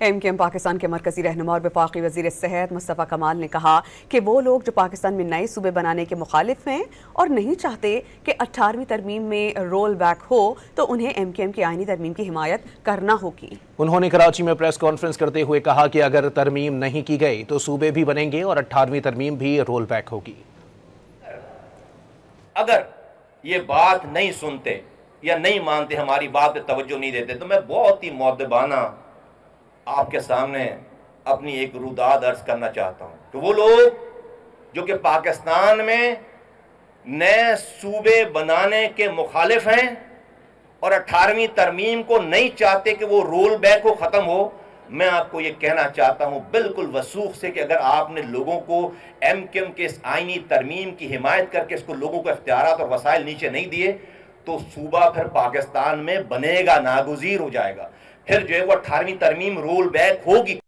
MQM Pakistan के मरकजी रहनुमा और वफाकी वज़ीर सेहत मुस्तफ़ा कमाल ने कहा कि वो लोग जो पाकिस्तान में नए सूबे बनाने के मुखालिफ हैं और नहीं चाहते कि 18वीं तरमीम में रोल बैक हो तो उन्हें एमकेएम की आईनी तरमीम की हिमायत करना होगी। उन्होंने कराची में प्रेस कॉन्फ्रेंस करते हुए कहा कि अगर तरमीम नहीं की गई तो सूबे भी बनेंगे और 18वीं तरमीम भी रोल बैक होगी। अगर ये बात नहीं सुनते या नहीं मानते, हमारी बात पे तवज्जो नहीं देते, तो मैं बहुत ही मुअद्दबाना आपके सामने अपनी एक रुदाद अर्ज करना चाहता हूं कि वो लोग जो कि पाकिस्तान में नए सूबे बनाने के मुखालिफ हैं और 18वीं तरमीम को नहीं चाहते कि वो रोल बैक हो, ख़त्म हो, मैं आपको ये कहना चाहता हूं बिल्कुल वसूख से कि अगर आपने लोगों को एमकेएम के इस आईनी तरमीम की हिमायत करके इसको लोगों को इख्तियारात और वसाइल नीचे नहीं दिए तो सूबा फिर पाकिस्तान में बनेगा, नागुज़ीर हो जाएगा। फिर जो है वो 18वीं तरमीम रोल बैक होगी।